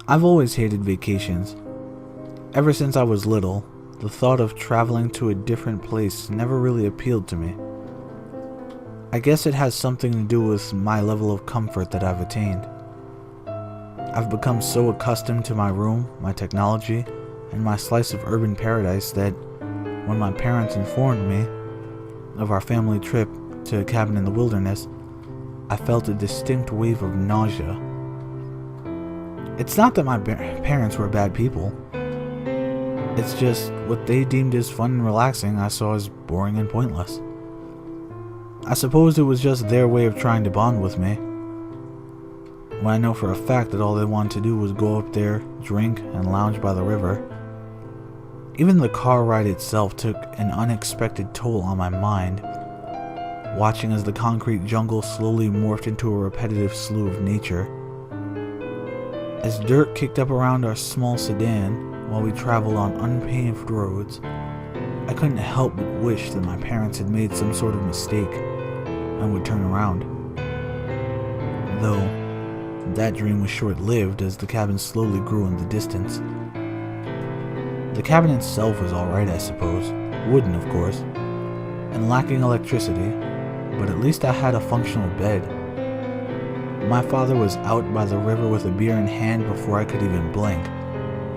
I've always hated vacations. Ever since I was little, the thought of traveling to a different place never really appealed to me. I guess it has something to do with my level of comfort that I've attained. I've become so accustomed to my room, my technology, and my slice of urban paradise that when my parents informed me of our family trip to a cabin in the wilderness, I felt a distinct wave of nausea. It's not that my parents were bad people. It's just what they deemed as fun and relaxing I saw as boring and pointless. I suppose it was just their way of trying to bond with me, when I know for a fact that all they wanted to do was go up there, drink, and lounge by the river. Even the car ride itself took an unexpected toll on my mind, watching as the concrete jungle slowly morphed into a repetitive slew of nature. As dirt kicked up around our small sedan while we traveled on unpaved roads, I couldn't help but wish that my parents had made some sort of mistake and would turn around. Though, that dream was short-lived as the cabin slowly grew in the distance. The cabin itself was alright, I suppose, wooden of course, and lacking electricity, but at least I had a functional bed. My father was out by the river with a beer in hand before I could even blink,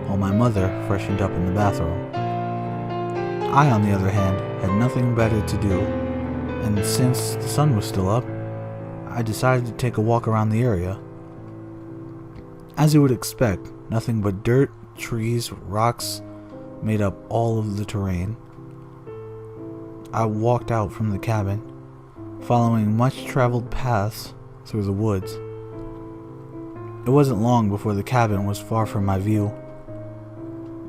while my mother freshened up in the bathroom. I, on the other hand, had nothing better to do, and since the sun was still up, I decided to take a walk around the area. As you would expect, nothing but dirt, trees, rocks made up all of the terrain. I walked out from the cabin, following much traveled paths through the woods. It wasn't long before the cabin was far from my view.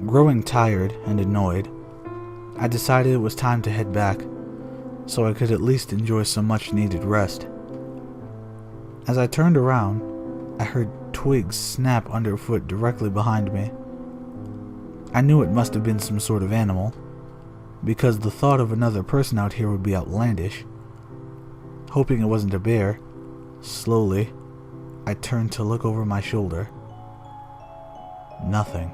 Growing tired and annoyed, I decided it was time to head back, so I could at least enjoy some much needed rest. As I turned around, I heard twigs snap underfoot directly behind me. I knew it must have been some sort of animal, because the thought of another person out here would be outlandish. Hoping it wasn't a bear, slowly, I turned to look over my shoulder. Nothing.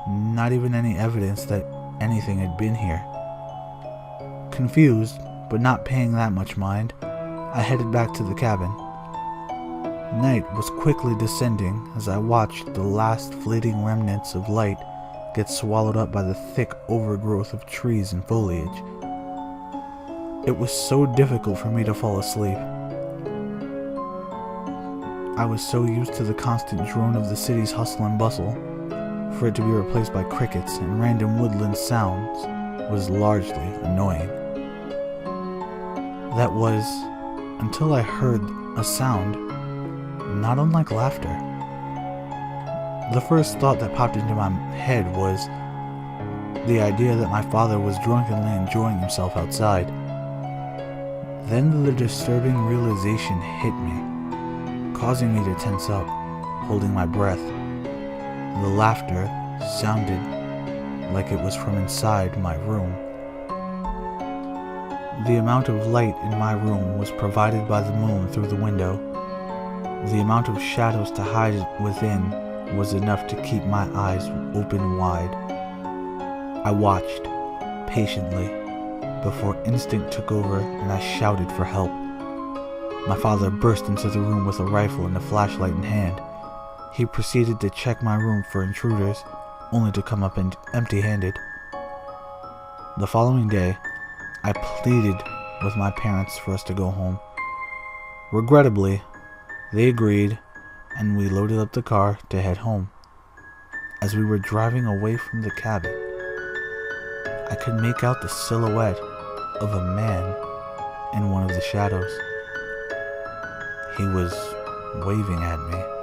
Not even any evidence that anything had been here. Confused, but not paying that much mind, I headed back to the cabin. Night was quickly descending as I watched the last fleeting remnants of light get swallowed up by the thick overgrowth of trees and foliage. It was so difficult for me to fall asleep. I was so used to the constant drone of the city's hustle and bustle, for it to be replaced by crickets and random woodland sounds was largely annoying. That was until I heard a sound not unlike laughter. The first thought that popped into my head was the idea that my father was drunkenly enjoying himself outside. Then the disturbing realization hit me, causing me to tense up, holding my breath. The laughter sounded like it was from inside my room. The amount of light in my room was provided by the moon through the window. The amount of shadows to hide within was enough to keep my eyes open wide. I watched, patiently, before instinct took over and I shouted for help. My father burst into the room with a rifle and a flashlight in hand. He proceeded to check my room for intruders, only to come up empty-handed. The following day, I pleaded with my parents for us to go home. Regrettably, they agreed, and we loaded up the car to head home. As we were driving away from the cabin, I could make out the silhouette of a man in one of the shadows. He was waving at me.